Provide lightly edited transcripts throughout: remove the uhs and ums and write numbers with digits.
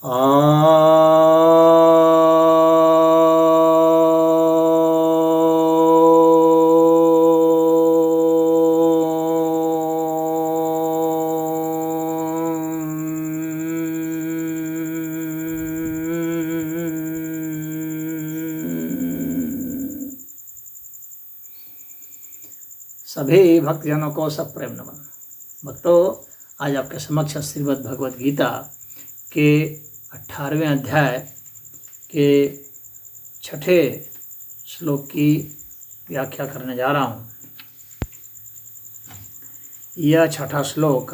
सभी भक्तजनों को सप्रेम नमन। भक्तों, आज आपके समक्ष श्रीमद् भगवद गीता के 18वें अध्याय के 6ठे श्लोक की व्याख्या करने जा रहा हूँ। यह 6ठा श्लोक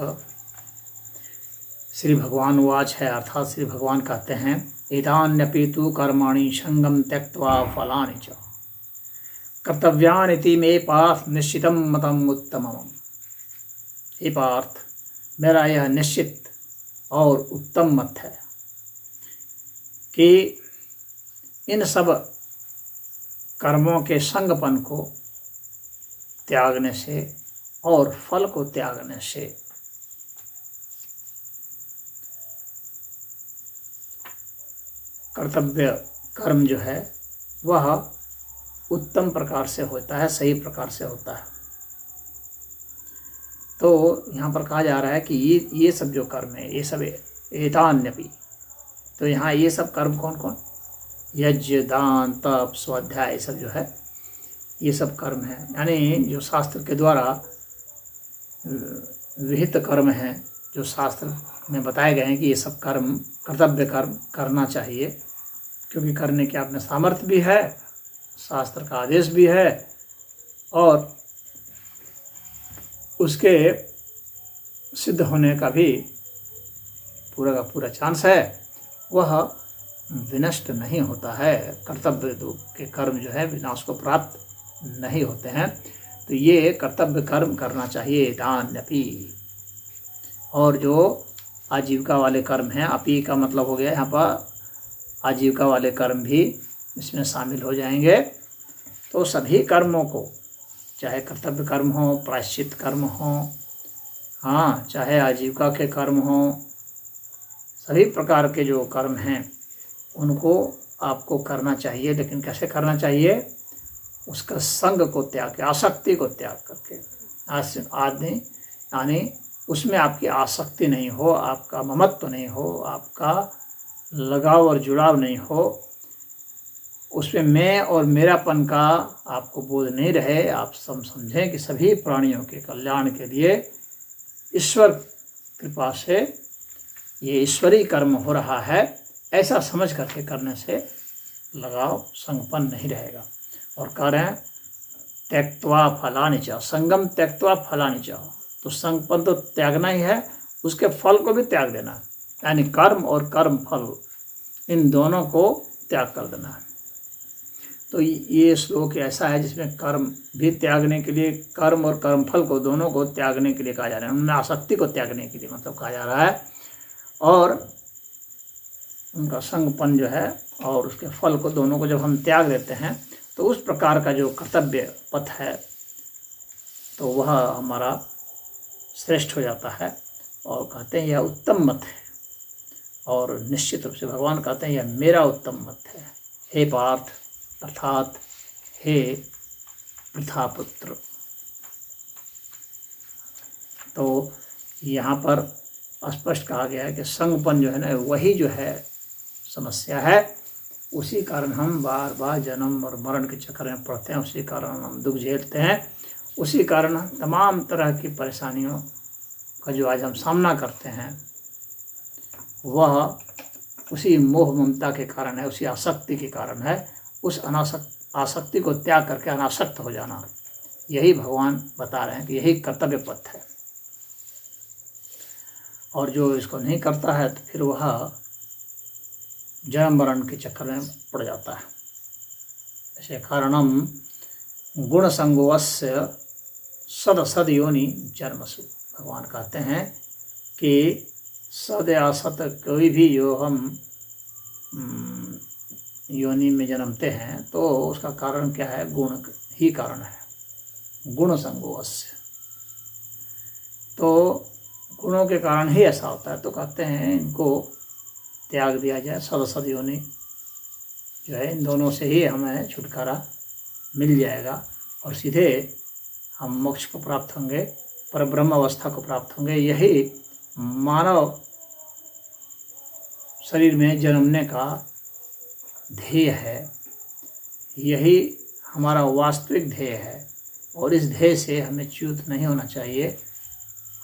श्री भगवान वाच है, अर्थात श्री भगवान कहते हैं, एतान्यपि तु कर्माणि संगम त्यक्त्वा फलानि च कर्तव्यानिति मे पार्थ निश्चितम मतम उत्तमम। हे पार्थ, मेरा यह निश्चित और उत्तम मत है कि इन सब कर्मों के संगपन को त्यागने से और फल को त्यागने से कर्तव्य कर्म जो है वह उत्तम प्रकार से होता है, सही प्रकार से होता है। तो यहाँ पर कहा जा रहा है कि ये सब जो कर्म है, ये सब एतान्यपि, तो यहाँ ये सब कर्म कौन कौन? यज्ञ, दान, तप, स्वाध्याय, ये सब जो है ये सब कर्म है, यानी जो शास्त्र के द्वारा विहित कर्म हैं, जो शास्त्र में बताए गए हैं कि ये सब कर्म कर्तव्य कर्म करना चाहिए, क्योंकि करने के आप में सामर्थ्य भी है, शास्त्र का आदेश भी है और उसके सिद्ध होने का भी पूरा का पूरा चांस है, वह विनष्ट नहीं होता है। कर्तव्य के कर्म जो है विनाश को प्राप्त नहीं होते हैं। तो ये कर्तव्य कर्म करना चाहिए, दान्यपि। और जो आजीविका वाले कर्म हैं, अपी का मतलब हो गया यहाँ पर आजीविका वाले कर्म भी इसमें शामिल हो जाएंगे। तो सभी कर्मों को, चाहे कर्तव्य कर्म हो, प्रायश्चित कर्म हो, हाँ, चाहे आजीविका के कर्म हो, सभी प्रकार के जो कर्म हैं उनको आपको करना चाहिए। लेकिन कैसे करना चाहिए? उसका संग को त्याग के, आसक्ति को त्याग करके। आदमी यानी उसमें आपकी आसक्ति नहीं हो, आपका ममत्व नहीं हो, आपका लगाव और जुड़ाव नहीं हो, उसमें मैं और मेरापन का आपको बोध नहीं रहे। आप समझें कि सभी प्राणियों के कल्याण के लिए ईश्वर कृपा से ये ईश्वरीय कर्म हो रहा है, ऐसा समझ करके करने से लगाव संगपन नहीं रहेगा। और कह रहे हैं त्यक्त्वा फलानि च, संगम त्यक्त्वा फलानि च, तो संगपन तो त्यागना ही है, उसके फल को भी त्याग देना, यानी कर्म और कर्म फल, इन दोनों को त्याग कर देना है। तो ये श्लोक ऐसा है जिसमें कर्म भी त्यागने के लिए, कर्म और कर्म फल को दोनों को त्यागने के लिए कहा जा रहा है, उनमें आसक्ति को त्यागने के लिए मतलब कहा जा रहा है। और उनका संगपन जो है और उसके फल को, दोनों को जब हम त्याग देते हैं तो उस प्रकार का जो कर्तव्य पथ है तो वह हमारा श्रेष्ठ हो जाता है। और कहते हैं यह उत्तम मत है, और निश्चित रूप से भगवान कहते हैं यह मेरा उत्तम मत है। हे पार्थ, अर्थात हे प्रथापुत्र। तो यहाँ पर स्पष्ट कहा गया है कि संगपन जो है ना, वही जो है समस्या है, उसी कारण हम बार बार जन्म और मरण के चक्कर में पड़ते हैं, उसी कारण हम दुख झेलते हैं, उसी कारण तमाम तरह की परेशानियों का जो आज हम सामना करते हैं वह उसी मोह ममता के कारण है, उसी आसक्ति के कारण है। उस आसक्ति को त्याग करके अनासक्त हो जाना, यही भगवान बता रहे हैं कि यही कर्तव्य पथ है। और जो इसको नहीं करता है तो फिर वह जन्म मरण के चक्कर में पड़ जाता है। ऐसे कारणम गुण संगोस्य सद सद योनि जन्मसु। भगवान कहते हैं कि सद या सत कोई भी जो हम योनि में जन्मते हैं तो उसका कारण क्या है? गुण ही कारण है, गुण संगोस्य। तो गुणों के कारण ही ऐसा होता है। तो कहते हैं इनको त्याग दिया जाए, सदसद योनि जो है इन दोनों से ही हमें छुटकारा मिल जाएगा और सीधे हम मोक्ष को प्राप्त होंगे, परब्रह्म अवस्था को प्राप्त होंगे। यही मानव शरीर में जन्मने का ध्येय है, यही हमारा वास्तविक ध्येय है और इस ध्येय से हमें च्युत नहीं होना चाहिए,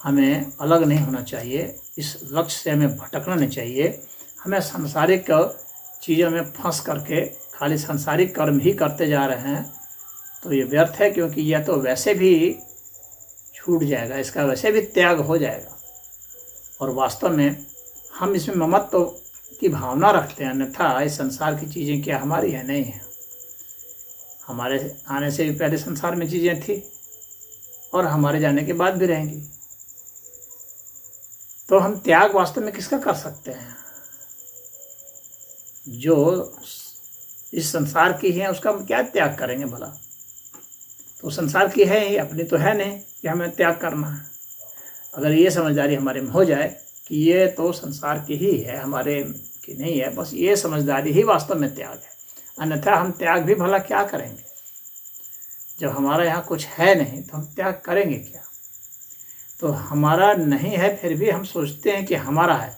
हमें अलग नहीं होना चाहिए, इस लक्ष्य से हमें भटकना नहीं चाहिए। हमें सांसारिक चीज़ों में फंस करके खाली सांसारिक कर्म ही करते जा रहे हैं तो ये व्यर्थ है, क्योंकि यह तो वैसे भी छूट जाएगा, इसका वैसे भी त्याग हो जाएगा। और वास्तव में हम इसमें ममत्व की भावना रखते हैं, अन्यथा इस संसार की चीज़ें क्या हमारी है? नहीं है। हमारे आने से भी पहले संसार में चीज़ें थी और हमारे जाने के बाद भी रहेंगी। तो हम त्याग वास्तव में किसका कर सकते हैं? जो इस संसार की है उसका हम क्या त्याग करेंगे भला? तो संसार की है ही, अपनी तो है नहीं कि हमें त्याग करना है। अगर ये समझदारी हमारे में हो जाए कि ये तो संसार की ही है, हमारे की नहीं है, बस ये समझदारी ही वास्तव में त्याग है। अन्यथा हम त्याग भी भला क्या करेंगे? जब हमारा यहाँ कुछ है नहीं तो हम त्याग करेंगे क्या? तो हमारा नहीं है फिर भी हम सोचते हैं कि हमारा है।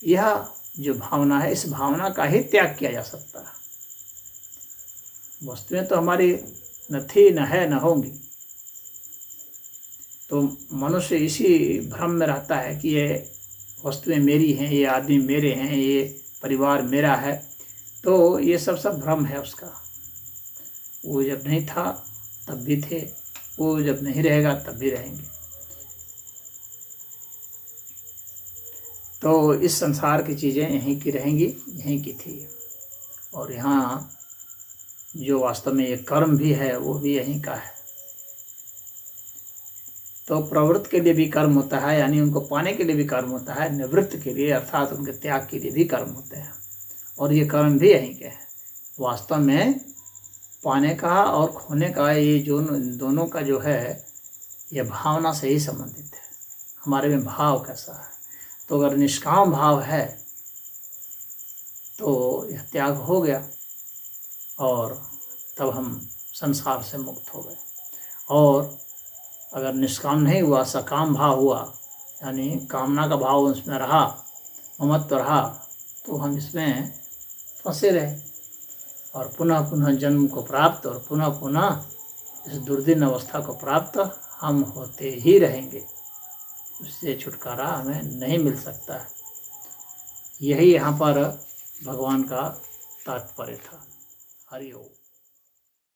यह जो भावना है, इस भावना का ही त्याग किया जा सकता है। वस्तुएं तो हमारी न थी, न है, न होंगी। तो मनुष्य इसी भ्रम में रहता है कि ये वस्तुएं मेरी हैं, ये आदमी मेरे हैं, ये परिवार मेरा है। तो ये सब भ्रम है उसका। वो जब नहीं था तब भी थे, वो जब नहीं रहेगा तब भी रहेंगे। तो इस संसार की चीज़ें यहीं की रहेंगी, यहीं की थी। और यहाँ जो वास्तव में ये कर्म भी है वो भी यहीं का है। तो प्रवृत्त के लिए भी कर्म होता है, यानी उनको पाने के लिए भी कर्म होता है, निवृत्त के लिए अर्थात उनके त्याग के लिए भी कर्म होते हैं। और ये कर्म भी यहीं के हैं। वास्तव में पाने का और खोने का ये जो दोनों का जो है ये भावना से ही संबंधित है। हमारे में भाव कैसा है? तो अगर निष्काम भाव है तो यह त्याग हो गया और तब हम संसार से मुक्त हो गए। और अगर निष्काम नहीं हुआ, सकाम भाव हुआ, यानी कामना का भाव उसमें रहा, ममत्व रहा, तो हम इसमें फंसे रहे और पुनः पुनः जन्म को प्राप्त और पुनः पुनः इस दुर्दिन अवस्था को प्राप्त हम होते ही रहेंगे। उससे छुटकारा हमें नहीं मिल सकता है। यही यहाँ पर भगवान का तात्पर्य था। हरि ओम।